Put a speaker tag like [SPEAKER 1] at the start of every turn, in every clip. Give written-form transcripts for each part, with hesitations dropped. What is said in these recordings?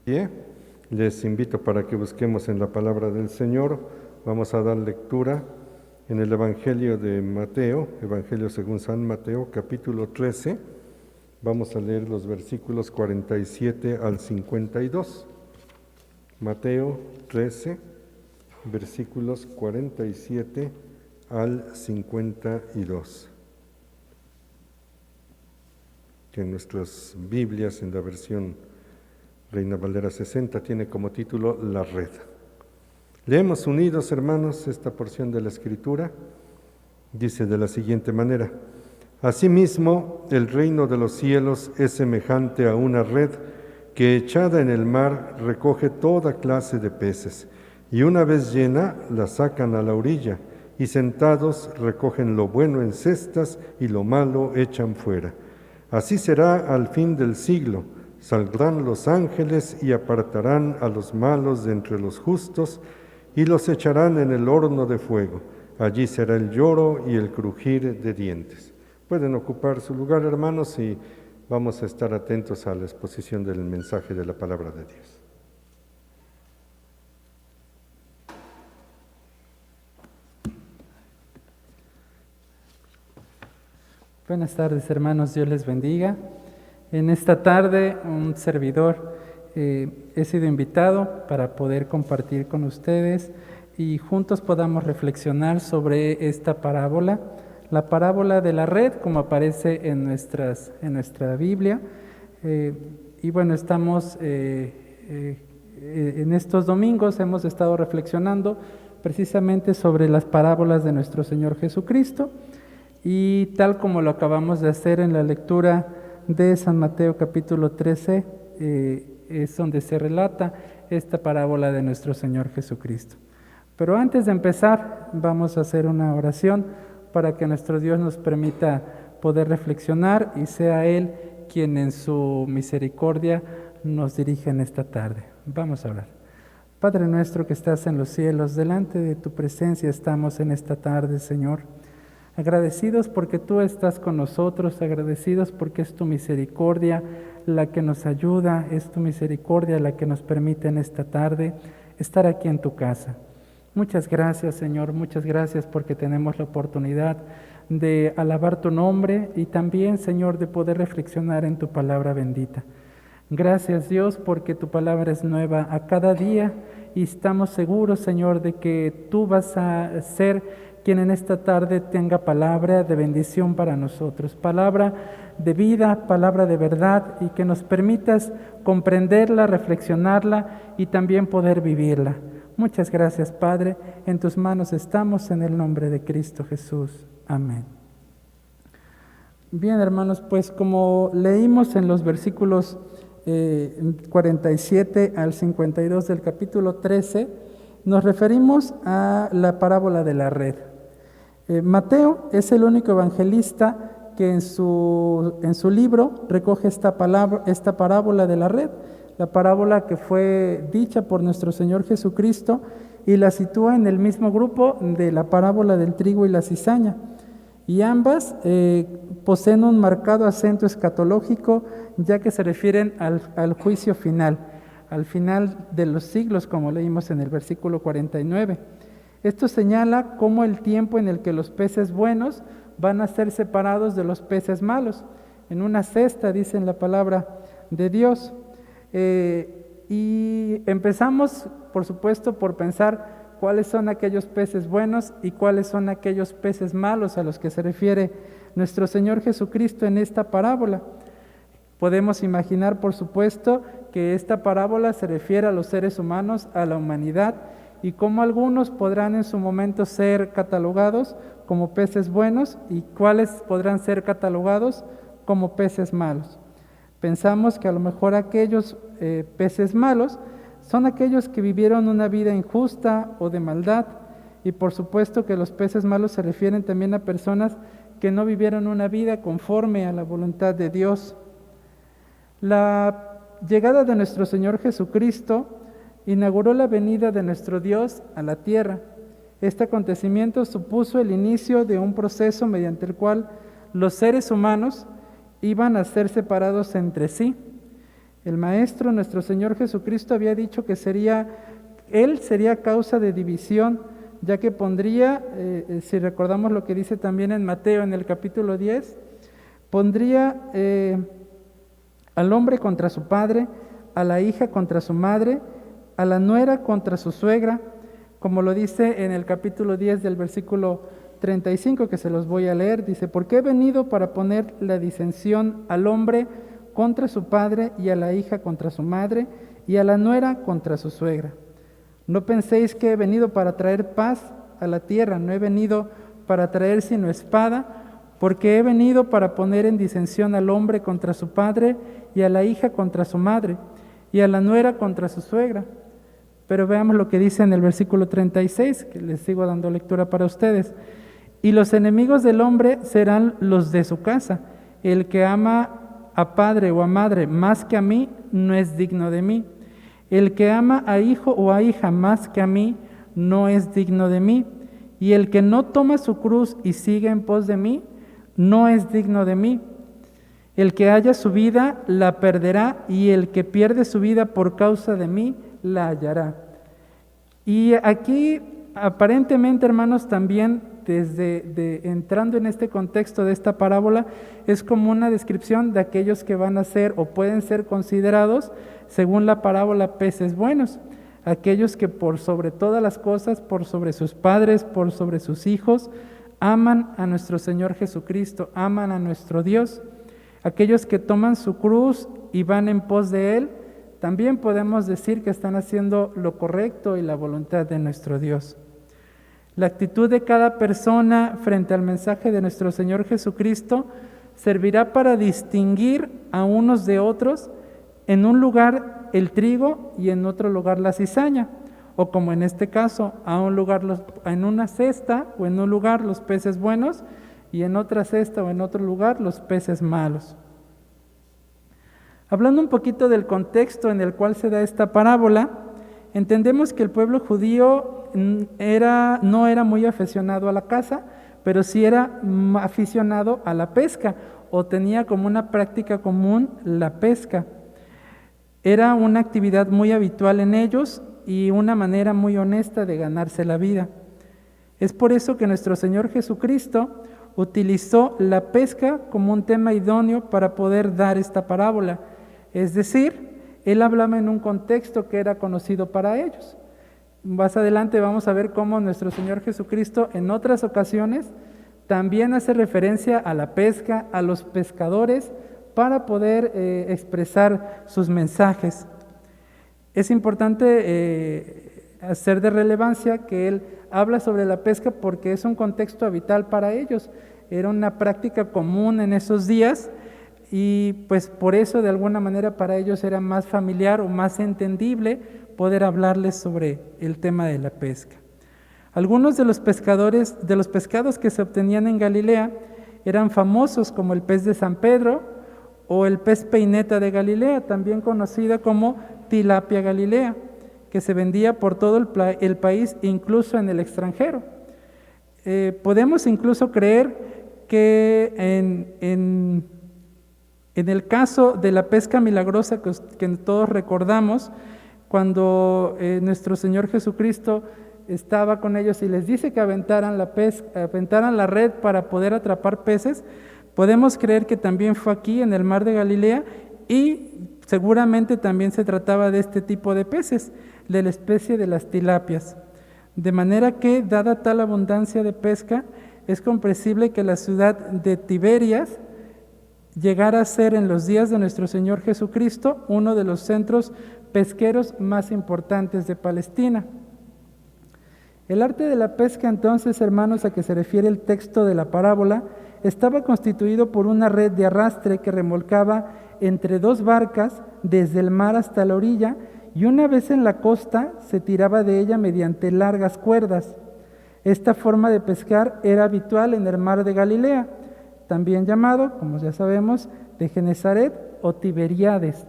[SPEAKER 1] pie. Les invito para que busquemos en la palabra del Señor. Vamos a dar lectura en el Evangelio de Mateo, Evangelio según San Mateo, capítulo 13. Vamos a leer los versículos 47 al 52. Mateo 13, versículos 47 al 52. Que en nuestras Biblias, en la versión Reina Valera 60, tiene como título La Red. Leemos unidos, hermanos, esta porción de la Escritura. Dice de la siguiente manera: Asimismo, el reino de los cielos es semejante a una red que, echada en el mar, recoge toda clase de peces, y una vez llena, la sacan a la orilla, y sentados recogen lo bueno en cestas y lo malo echan fuera. Así será al fin del siglo. Saldrán los ángeles y apartarán a los malos de entre los justos y los echarán en el horno de fuego. Allí será el lloro y el crujir de dientes. Pueden ocupar su lugar, hermanos, y vamos a estar atentos a la exposición del mensaje de la palabra de Dios.
[SPEAKER 2] Buenas tardes, hermanos, Dios les bendiga. En esta tarde, un servidor he sido invitado para poder compartir con ustedes y juntos podamos reflexionar sobre esta parábola, la parábola de la red, como aparece en nuestra Biblia. Y bueno, estamos en estos domingos hemos estado reflexionando precisamente sobre las parábolas de nuestro Señor Jesucristo. Y tal como lo acabamos de hacer en la lectura de San Mateo capítulo 13, es donde se relata esta parábola de nuestro Señor Jesucristo. Pero antes de empezar, vamos a hacer una oración para que nuestro Dios nos permita poder reflexionar y sea Él quien en su misericordia nos dirija en esta tarde. Vamos a orar. Padre nuestro que estás en los cielos, delante de tu presencia estamos en esta tarde, Señor. Agradecidos porque tú estás con nosotros, agradecidos porque es tu misericordia la que nos ayuda, es tu misericordia la que nos permite en esta tarde estar aquí en tu casa. Muchas gracias, Señor, muchas gracias porque tenemos la oportunidad de alabar tu nombre y también, Señor, de poder reflexionar en tu palabra bendita. Gracias, Dios, porque tu palabra es nueva a cada día y estamos seguros, Señor, de que tú vas a ser quien en esta tarde tenga palabra de bendición para nosotros, palabra de vida, palabra de verdad, y que nos permitas comprenderla, reflexionarla y también poder vivirla. Muchas gracias, Padre. En tus manos estamos, en el nombre de Cristo Jesús. Amén. Bien, hermanos, pues como leímos en los versículos 47 al 52 del capítulo 13, nos referimos a la parábola de la red. Mateo es el único evangelista que en su libro recoge esta parábola de la red, la parábola que fue dicha por nuestro Señor Jesucristo, y la sitúa en el mismo grupo de la parábola del trigo y la cizaña. Y ambas poseen un marcado acento escatológico, ya que se refieren al juicio final, al final de los siglos, como leímos en el versículo 49. Esto señala cómo el tiempo en el que los peces buenos van a ser separados de los peces malos. En una cesta, dice en la palabra de Dios. Y empezamos, por supuesto, por pensar cuáles son aquellos peces buenos y cuáles son aquellos peces malos a los que se refiere nuestro Señor Jesucristo en esta parábola. Podemos imaginar, por supuesto, que esta parábola se refiere a los seres humanos, a la humanidad, y cómo algunos podrán en su momento ser catalogados como peces buenos y cuáles podrán ser catalogados como peces malos. Pensamos que a lo mejor aquellos peces malos son aquellos que vivieron una vida injusta o de maldad, y por supuesto que los peces malos se refieren también a personas que no vivieron una vida conforme a la voluntad de Dios. La llegada de nuestro Señor Jesucristo inauguró la venida de nuestro Dios a la tierra. Este acontecimiento supuso el inicio de un proceso mediante el cual los seres humanos iban a ser separados entre sí. El Maestro, nuestro Señor Jesucristo, había dicho que Él sería causa de división, ya que pondría, si recordamos lo que dice también en Mateo en el capítulo 10, pondría al hombre contra su padre, a la hija contra su madre, a la nuera contra su suegra, como lo dice en el capítulo 10 del versículo 35, que se los voy a leer. Dice: porque he venido para poner la disensión al hombre contra su padre, y a la hija contra su madre, y a la nuera contra su suegra. No penséis que he venido para traer paz a la tierra, no he venido para traer sino espada, porque he venido para poner en disensión al hombre contra su padre, y a la hija contra su madre, y a la nuera contra su suegra. Pero veamos lo que dice en el versículo 36, que les sigo dando lectura para ustedes. Y los enemigos del hombre serán los de su casa. El que ama a padre o a madre más que a mí, no es digno de mí. El que ama a hijo o a hija más que a mí, no es digno de mí. Y el que no toma su cruz y sigue en pos de mí, no es digno de mí. El que halla su vida, la perderá, y el que pierde su vida por causa de mí, la hallará. Y aquí, aparentemente, hermanos, también entrando en este contexto de esta parábola, es como una descripción de aquellos que van a ser o pueden ser considerados, según la parábola, peces buenos, aquellos que por sobre todas las cosas, por sobre sus padres, por sobre sus hijos, aman a nuestro Señor Jesucristo, aman a nuestro Dios. Aquellos que toman su cruz y van en pos de Él, también podemos decir que están haciendo lo correcto y la voluntad de nuestro Dios. La actitud de cada persona frente al mensaje de nuestro Señor Jesucristo servirá para distinguir a unos de otros, en un lugar el trigo y en otro lugar la cizaña, o como en este caso, en una cesta o en un lugar los peces buenos y en otra cesta o en otro lugar los peces malos. Hablando un poquito del contexto en el cual se da esta parábola, entendemos que el pueblo judío no era muy aficionado a la caza, pero sí era aficionado a la pesca, o tenía como una práctica común la pesca. Era una actividad muy habitual en ellos y una manera muy honesta de ganarse la vida. Es por eso que nuestro Señor Jesucristo utilizó la pesca como un tema idóneo para poder dar esta parábola. Es decir, Él hablaba en un contexto que era conocido para ellos. Más adelante vamos a ver cómo nuestro Señor Jesucristo en otras ocasiones también hace referencia a la pesca, a los pescadores, para poder expresar sus mensajes. Es importante hacer de relevancia que Él habla sobre la pesca porque es un contexto vital para ellos. Era una práctica común en esos días y pues por eso de alguna manera para ellos era más familiar o más entendible poder hablarles sobre el tema de la pesca. Algunos de los pescados que se obtenían en Galilea eran famosos, como el pez de San Pedro o el pez peineta de Galilea, también conocida como tilapia galilea, que se vendía por todo el país, incluso en el extranjero. Podemos incluso creer que en el caso de la pesca milagrosa que todos recordamos, cuando nuestro Señor Jesucristo estaba con ellos y les dice que aventaran la red para poder atrapar peces, podemos creer que también fue aquí en el mar de Galilea y seguramente también se trataba de este tipo de peces, de la especie de las tilapias. De manera que, dada tal abundancia de pesca, es comprensible que la ciudad de Tiberias llegara a ser en los días de nuestro Señor Jesucristo uno de los centros pesqueros más importantes de Palestina. El arte de la pesca, entonces, hermanos, a que se refiere el texto de la parábola, estaba constituido por una red de arrastre que remolcaba entre dos barcas desde el mar hasta la orilla, y una vez en la costa se tiraba de ella mediante largas cuerdas. Esta forma de pescar era habitual en el mar de Galilea, también llamado, como ya sabemos, de Genesaret o Tiberíades,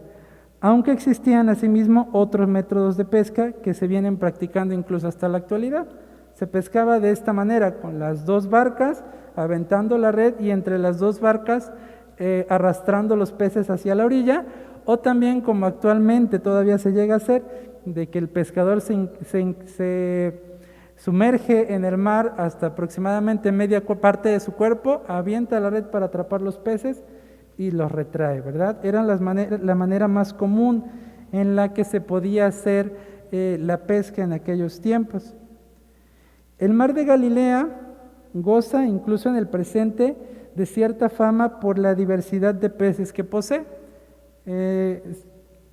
[SPEAKER 2] aunque existían asimismo otros métodos de pesca que se vienen practicando incluso hasta la actualidad. Se pescaba de esta manera, con las dos barcas, aventando la red y entre las dos barcas arrastrando los peces hacia la orilla, o también como actualmente todavía se llega a hacer, de que el pescador se sumerge en el mar hasta aproximadamente media parte de su cuerpo, avienta la red para atrapar los peces y los retrae, ¿verdad? Era la manera más común en la que se podía hacer la pesca en aquellos tiempos. El mar de Galilea goza, incluso en el presente, de cierta fama por la diversidad de peces que posee.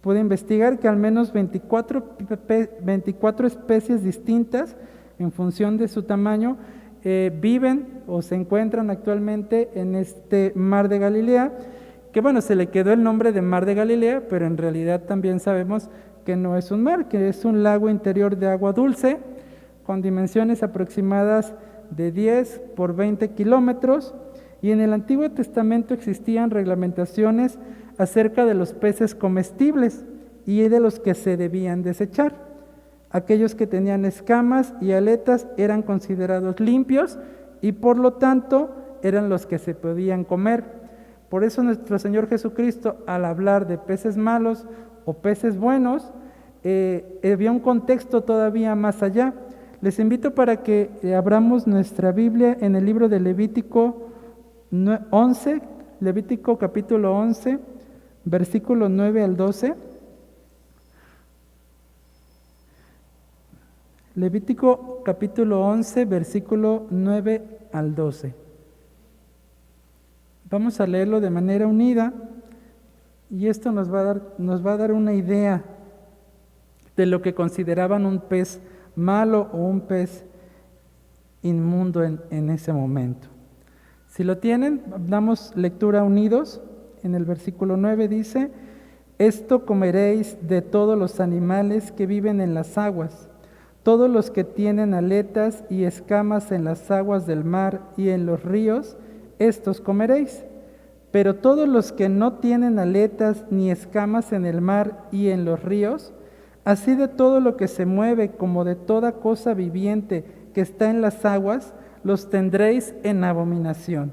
[SPEAKER 2] Pude investigar que al menos 24 especies distintas, en función de su tamaño, viven o se encuentran actualmente en este mar de Galilea, que bueno, se le quedó el nombre de mar de Galilea, pero en realidad también sabemos que no es un mar, que es un lago interior de agua dulce, con dimensiones aproximadas de 10 por 20 kilómetros, y en el Antiguo Testamento existían reglamentaciones acerca de los peces comestibles y de los que se debían desechar. Aquellos que tenían escamas y aletas eran considerados limpios y por lo tanto eran los que se podían comer. Por eso nuestro Señor Jesucristo, al hablar de peces malos o peces buenos, había un contexto todavía más allá. Les invito para que abramos nuestra Biblia en el libro de Levítico 11, Levítico capítulo 11, versículo 9 al 12. Levítico capítulo 11, versículo 9 al 12. Vamos a leerlo de manera unida y esto nos va a dar una idea de lo que consideraban un pez malo o un pez inmundo en ese momento. Si lo tienen, damos lectura unidos. En el versículo 9 dice: esto comeréis de todos los animales que viven en las aguas, todos los que tienen aletas y escamas en las aguas del mar y en los ríos, estos comeréis. Pero todos los que no tienen aletas ni escamas en el mar y en los ríos, así de todo lo que se mueve como de toda cosa viviente que está en las aguas, los tendréis en abominación.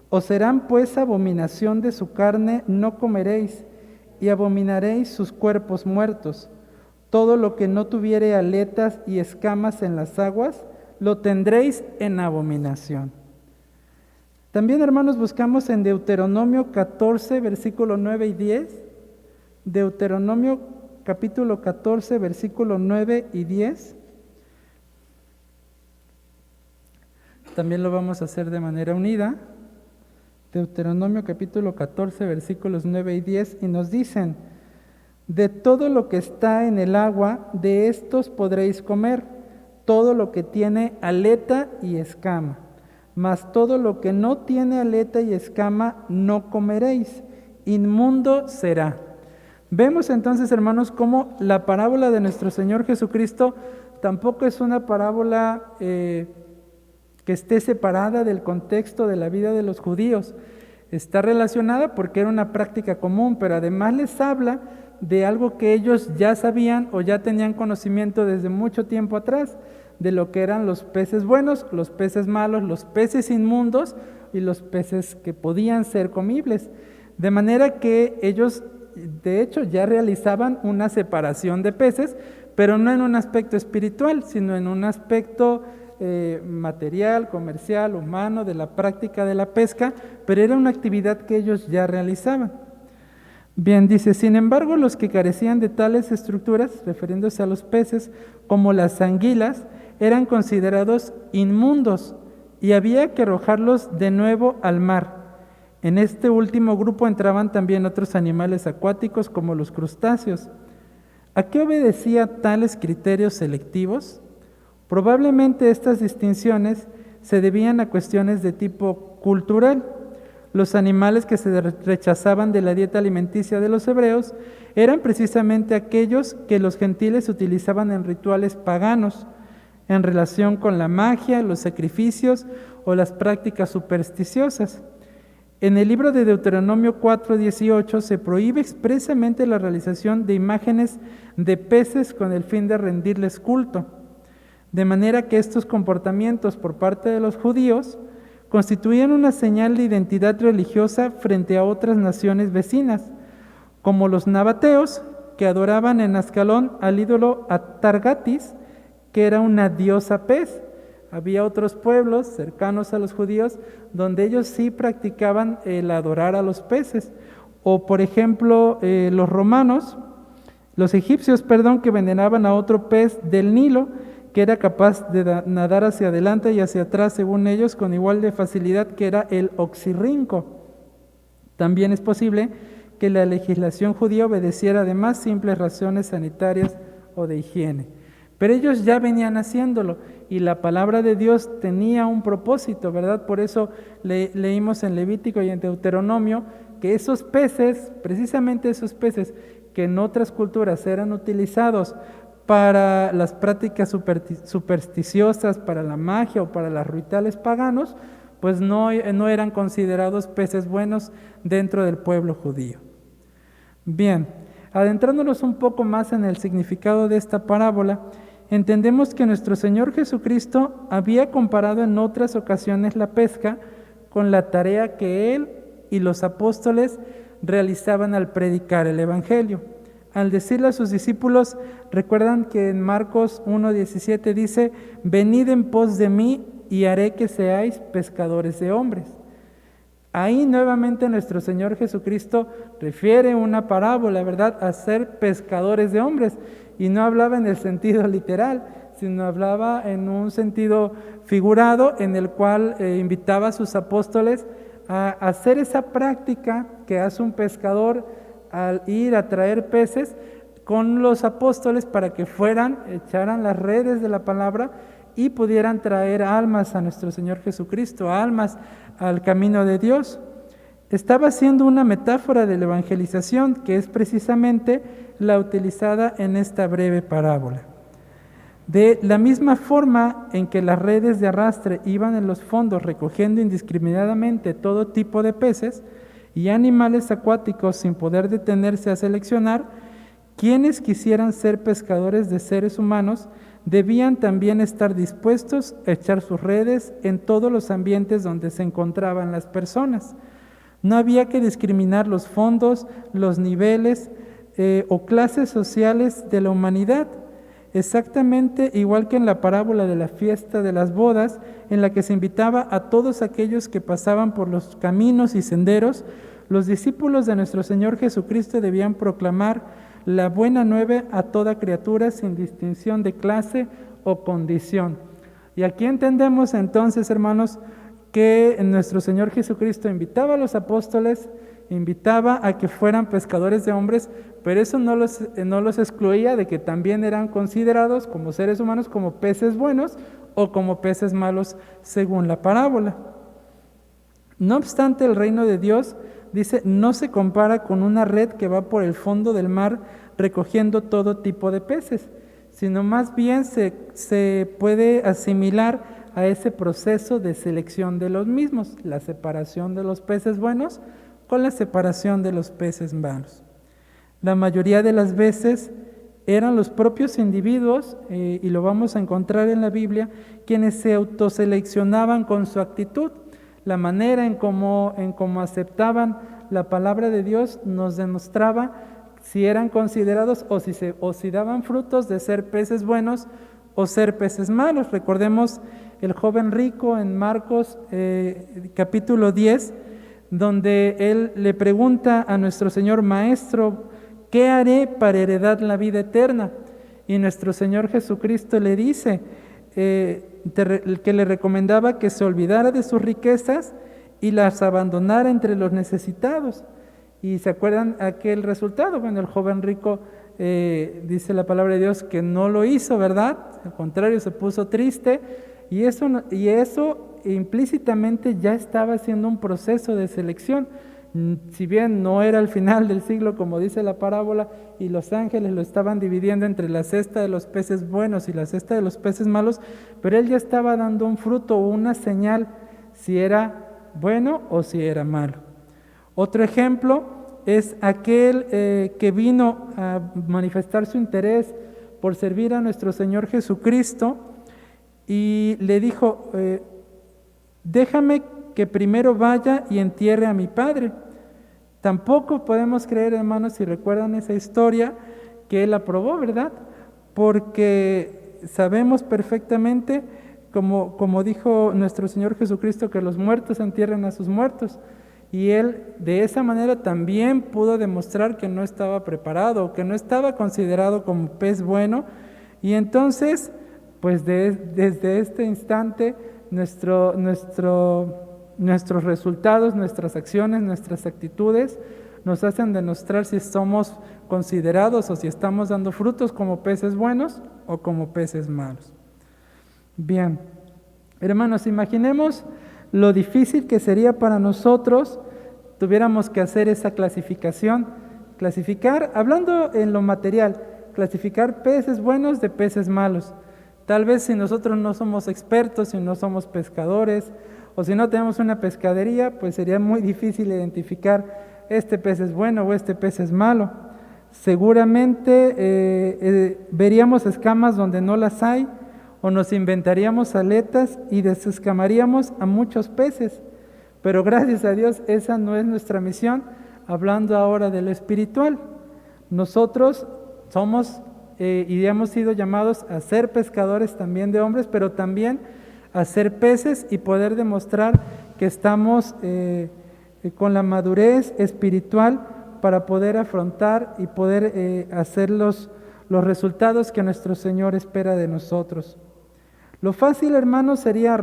[SPEAKER 2] Os serán pues abominación de su carne, no comeréis, y abominaréis sus cuerpos muertos. Todo lo que no tuviere aletas y escamas en las aguas, lo tendréis en abominación. También, hermanos, buscamos en Deuteronomio 14, versículo 9 y 10. Deuteronomio capítulo 14, versículo 9 y 10. También lo vamos a hacer de manera unida. Deuteronomio capítulo 14, versículos 9 y 10, y nos dicen: de todo lo que está en el agua, de estos podréis comer, todo lo que tiene aleta y escama, mas todo lo que no tiene aleta y escama no comeréis, inmundo será. Vemos entonces, hermanos, cómo la parábola de nuestro Señor Jesucristo tampoco es una parábola que esté separada del contexto de la vida de los judíos. Está relacionada porque era una práctica común, pero además les habla de algo que ellos ya sabían o ya tenían conocimiento desde mucho tiempo atrás, de lo que eran los peces buenos, los peces malos, los peces inmundos y los peces que podían ser comibles. De manera que ellos, de hecho, ya realizaban una separación de peces, pero no en un aspecto espiritual, sino en un aspecto material, comercial, humano, de la práctica de la pesca, pero era una actividad que ellos ya realizaban. Bien, dice: sin embargo, los que carecían de tales estructuras, refiriéndose a los peces, como las anguilas, eran considerados inmundos y había que arrojarlos de nuevo al mar. En este último grupo entraban también otros animales acuáticos como los crustáceos. ¿A qué obedecía tales criterios selectivos? Probablemente estas distinciones se debían a cuestiones de tipo cultural. Los animales que se rechazaban de la dieta alimenticia de los hebreos eran precisamente aquellos que los gentiles utilizaban en rituales paganos, en relación con la magia, los sacrificios o las prácticas supersticiosas. En el libro de Deuteronomio 4:18 se prohíbe expresamente la realización de imágenes de peces con el fin de rendirles culto, de manera que estos comportamientos por parte de los judíos constituían una señal de identidad religiosa frente a otras naciones vecinas, como los nabateos, que adoraban en Ascalón al ídolo Atargatis, que era una diosa pez. Había otros pueblos cercanos a los judíos donde ellos sí practicaban el adorar a los peces. O por ejemplo, los egipcios, que veneraban a otro pez del Nilo, que era capaz de nadar hacia adelante y hacia atrás, según ellos, con igual de facilidad, que era el oxirrinco. También es posible que la legislación judía obedeciera además simples razones sanitarias o de higiene. Pero ellos ya venían haciéndolo y la palabra de Dios tenía un propósito, ¿verdad? Por eso leímos en Levítico y en Deuteronomio que esos peces, precisamente esos peces que en otras culturas eran utilizados para las prácticas supersticiosas, para la magia o para los rituales paganos, pues no eran considerados peces buenos dentro del pueblo judío. Bien, adentrándonos un poco más en el significado de esta parábola, entendemos que nuestro Señor Jesucristo había comparado en otras ocasiones la pesca con la tarea que Él y los apóstoles realizaban al predicar el Evangelio. Al decirle a sus discípulos, recuerdan que en Marcos 1:17 dice: venid en pos de mí y haré que seáis pescadores de hombres. Ahí nuevamente nuestro Señor Jesucristo refiere una parábola, ¿verdad?, a ser pescadores de hombres, y no hablaba en el sentido literal, sino hablaba en un sentido figurado en el cual invitaba a sus apóstoles a hacer esa práctica que hace un pescador al ir a traer peces con los apóstoles para que echaran las redes de la palabra y pudieran traer almas a nuestro Señor Jesucristo, almas al camino de Dios. Estaba haciendo una metáfora de la evangelización, que es precisamente la utilizada en esta breve parábola. De la misma forma en que las redes de arrastre iban en los fondos recogiendo indiscriminadamente todo tipo de peces y animales acuáticos sin poder detenerse a seleccionar, quienes quisieran ser pescadores de seres humanos debían también estar dispuestos a echar sus redes en todos los ambientes donde se encontraban las personas. No había que discriminar los fondos, los niveles o clases sociales de la humanidad. Exactamente igual que en la parábola de la fiesta de las bodas, en la que se invitaba a todos aquellos que pasaban por los caminos y senderos, los discípulos de nuestro Señor Jesucristo debían proclamar la buena nueva a toda criatura sin distinción de clase o condición. Y aquí entendemos entonces, hermanos, que nuestro Señor Jesucristo invitaba a los apóstoles, invitaba a que fueran pescadores de hombres, pero eso no los excluía de que también eran considerados como seres humanos, como peces buenos o como peces malos, según la parábola. No obstante, el reino de Dios, dice, no se compara con una red que va por el fondo del mar recogiendo todo tipo de peces, sino más bien se puede asimilar a ese proceso de selección de los mismos, la separación de los peces buenos con la separación de los peces malos. La mayoría de las veces eran los propios individuos, y lo vamos a encontrar en la Biblia, quienes se autoseleccionaban con su actitud. La manera en cómo aceptaban la palabra de Dios nos demostraba si eran considerados o si daban frutos de ser peces buenos o ser peces malos. Recordemos el joven rico en Marcos capítulo 10, donde él le pregunta a nuestro Señor: Maestro, ¿qué haré para heredar la vida eterna? Y nuestro Señor Jesucristo le dice que le recomendaba que se olvidara de sus riquezas y las abandonara entre los necesitados. Y se acuerdan aquel resultado. Bueno, el joven rico dice la palabra de Dios que no lo hizo, ¿verdad? Al contrario, se puso triste, y eso implícitamente ya estaba haciendo un proceso de selección. Si bien no era el final del siglo, como dice la parábola, y los ángeles lo estaban dividiendo entre la cesta de los peces buenos y la cesta de los peces malos, pero él ya estaba dando un fruto o una señal si era bueno o si era malo. Otro ejemplo es aquel que vino a manifestar su interés por servir a nuestro Señor Jesucristo y le dijo: déjame que primero vaya y entierre a mi padre. Tampoco podemos creer, hermanos, si recuerdan esa historia, que Él aprobó, ¿verdad? Porque sabemos perfectamente, como dijo nuestro Señor Jesucristo, que los muertos entierran a sus muertos. Y Él de esa manera también pudo demostrar que no estaba preparado, que no estaba considerado como pez bueno. Y entonces, pues desde este instante, nuestros resultados, nuestras acciones, nuestras actitudes nos hacen demostrar si somos considerados o si estamos dando frutos como peces buenos o como peces malos. Bien, hermanos, imaginemos lo difícil que sería para nosotros tuviéramos que hacer esa clasificación, clasificar, hablando en lo material, clasificar peces buenos de peces malos. Tal vez si nosotros no somos expertos, si no somos pescadores, o si no tenemos una pescadería, pues sería muy difícil identificar este pez es bueno o este pez es malo. Seguramente veríamos escamas donde no las hay, o nos inventaríamos aletas y desescamaríamos a muchos peces. Pero gracias a Dios esa no es nuestra misión, hablando ahora de lo espiritual. Nosotros somos y hemos sido llamados a ser pescadores también de hombres, pero también a ser peces y poder demostrar que estamos con la madurez espiritual para poder afrontar y poder hacer los resultados que nuestro Señor espera de nosotros. Lo fácil, hermanos, sería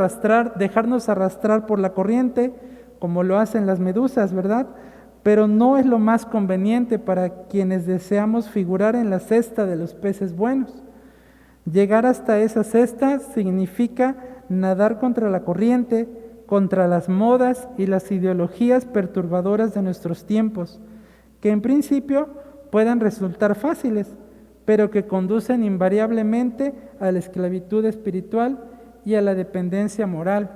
[SPEAKER 2] dejarnos arrastrar por la corriente, como lo hacen las medusas, ¿verdad? Pero no es lo más conveniente para quienes deseamos figurar en la cesta de los peces buenos. Llegar hasta esa cesta significa nadar contra la corriente, contra las modas y las ideologías perturbadoras de nuestros tiempos, que en principio puedan resultar fáciles, pero que conducen invariablemente a la esclavitud espiritual y a la dependencia moral.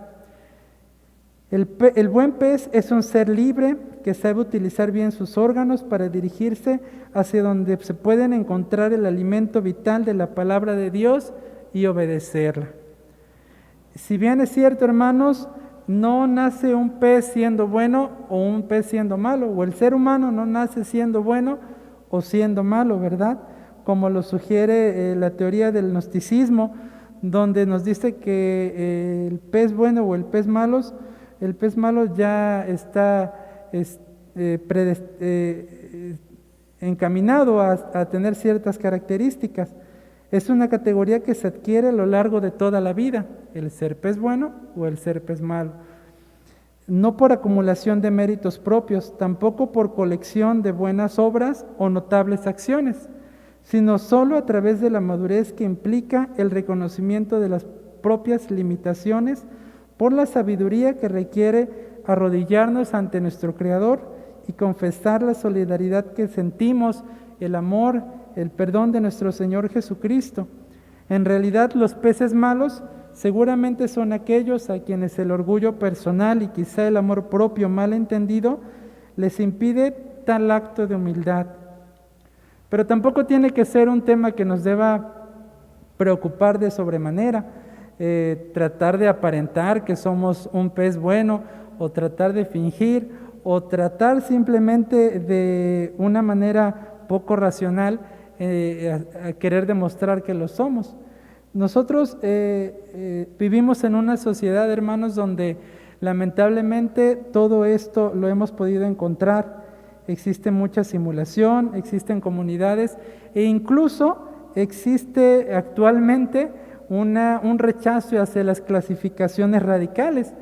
[SPEAKER 2] El buen pez es un ser libre que sabe utilizar bien sus órganos para dirigirse hacia donde se pueden encontrar el alimento vital de la palabra de Dios y obedecerla. Si bien es cierto, hermanos, no nace un pez siendo bueno o un pez siendo malo, o el ser humano no nace siendo bueno o siendo malo, ¿verdad? Como lo sugiere la teoría del gnosticismo, donde nos dice que el pez bueno o el pez malo ya está encaminado a tener ciertas características. Es una categoría que se adquiere a lo largo de toda la vida, el ser pez bueno o el ser pez malo. No por acumulación de méritos propios, tampoco por colección de buenas obras o notables acciones, sino solo a través de la madurez que implica el reconocimiento de las propias limitaciones por la sabiduría que requiere arrodillarnos ante nuestro Creador y confesar la solidaridad que sentimos, el amor, el perdón de nuestro Señor Jesucristo. En realidad, los peces malos seguramente son aquellos a quienes el orgullo personal y quizá el amor propio mal entendido les impide tal acto de humildad. Pero tampoco tiene que ser un tema que nos deba preocupar de sobremanera, tratar de aparentar que somos un pez bueno, o tratar de fingir, o tratar simplemente de una manera poco racional a querer demostrar que lo somos. Nosotros vivimos en una sociedad, hermanos, donde lamentablemente todo esto lo hemos podido encontrar. Existe mucha simulación, existen comunidades e incluso existe actualmente un rechazo hacia las clasificaciones radicales.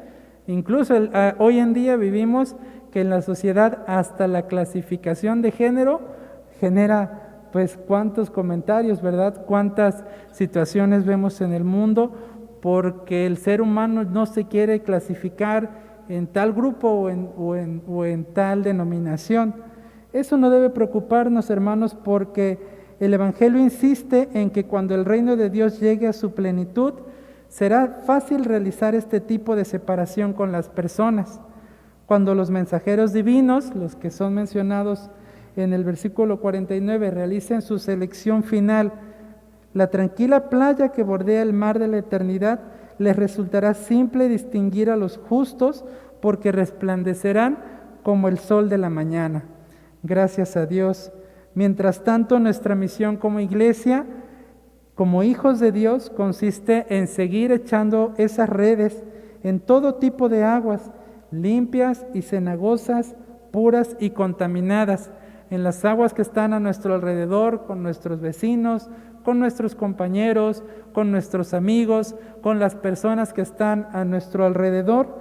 [SPEAKER 2] Incluso hoy en día vivimos que en la sociedad hasta la clasificación de género genera pues cuántos comentarios, ¿verdad? Cuántas situaciones vemos en el mundo porque el ser humano no se quiere clasificar en tal grupo o en tal denominación. Eso no debe preocuparnos, hermanos, porque el Evangelio insiste en que cuando el reino de Dios llegue a su plenitud, será fácil realizar este tipo de separación con las personas. Cuando los mensajeros divinos, los que son mencionados en el versículo 49, realicen su selección final, la tranquila playa que bordea el mar de la eternidad, les resultará simple distinguir a los justos porque resplandecerán como el sol de la mañana. Gracias a Dios. Mientras tanto, nuestra misión como iglesia, como hijos de Dios, consiste en seguir echando esas redes en todo tipo de aguas, limpias y cenagosas, puras y contaminadas, en las aguas que están a nuestro alrededor, con nuestros vecinos, con nuestros compañeros, con nuestros amigos, con las personas que están a nuestro alrededor,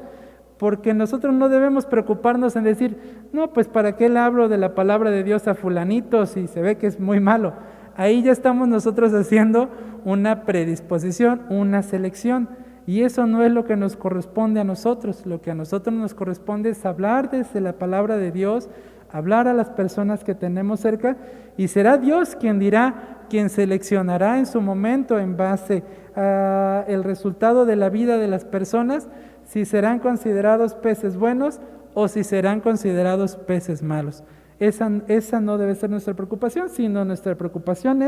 [SPEAKER 2] porque nosotros no debemos preocuparnos en decir, no, pues ¿para qué le hablo de la palabra de Dios a fulanito si se ve que es muy malo? Ahí ya estamos nosotros haciendo una predisposición, una selección, y eso no es lo que nos corresponde a nosotros. Lo que a nosotros nos corresponde es hablar desde la palabra de Dios, hablar a las personas que tenemos cerca, y será Dios quien dirá, quien seleccionará en su momento en base al resultado de la vida de las personas, si serán considerados peces buenos o si serán considerados peces malos. Esa no debe ser nuestra preocupación, sino nuestra preocupación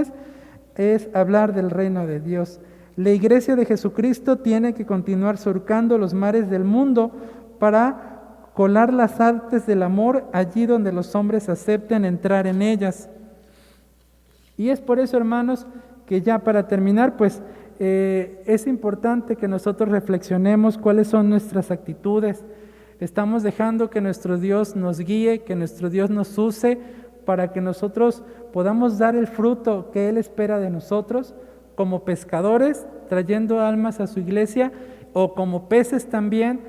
[SPEAKER 2] es hablar del reino de Dios. La Iglesia de Jesucristo tiene que continuar surcando los mares del mundo para colar las artes del amor allí donde los hombres acepten entrar en ellas. Y es por eso, hermanos, que ya para terminar, pues es importante que nosotros reflexionemos cuáles son nuestras actitudes. Estamos dejando que nuestro Dios nos guíe, que nuestro Dios nos use para que nosotros podamos dar el fruto que Él espera de nosotros, como pescadores, trayendo almas a su iglesia, o como peces también,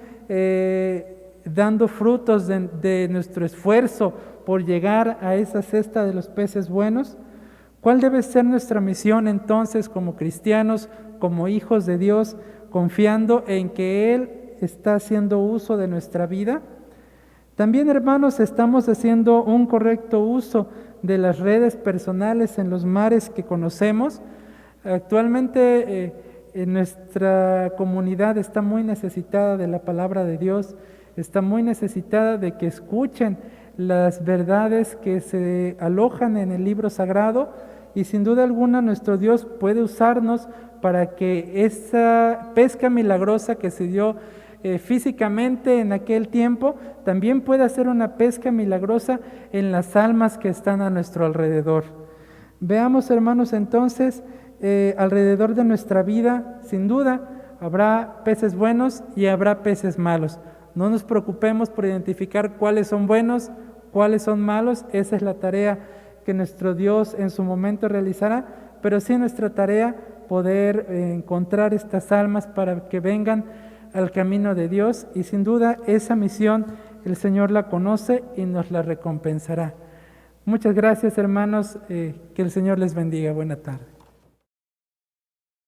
[SPEAKER 2] dando frutos de nuestro esfuerzo por llegar a esa cesta de los peces buenos. ¿Cuál debe ser nuestra misión entonces como cristianos, como hijos de Dios, confiando en que Él está haciendo uso de nuestra vida? También, hermanos, estamos haciendo un correcto uso de las redes personales en los mares que conocemos. Actualmente en nuestra comunidad está muy necesitada de la palabra de Dios, está muy necesitada de que escuchen las verdades que se alojan en el libro sagrado, y sin duda alguna nuestro Dios puede usarnos para que esa pesca milagrosa que se dio físicamente en aquel tiempo, también pueda ser una pesca milagrosa en las almas que están a nuestro alrededor. Veamos, hermanos, entonces, alrededor de nuestra vida, sin duda, habrá peces buenos y habrá peces malos. No nos preocupemos por identificar cuáles son buenos, cuáles son malos. Esa es la tarea que nuestro Dios en su momento realizará, pero sí nuestra tarea poder encontrar estas almas para que vengan al camino de Dios, y sin duda esa misión el Señor la conoce y nos la recompensará. Muchas gracias, hermanos, que el Señor les bendiga. Buena tarde.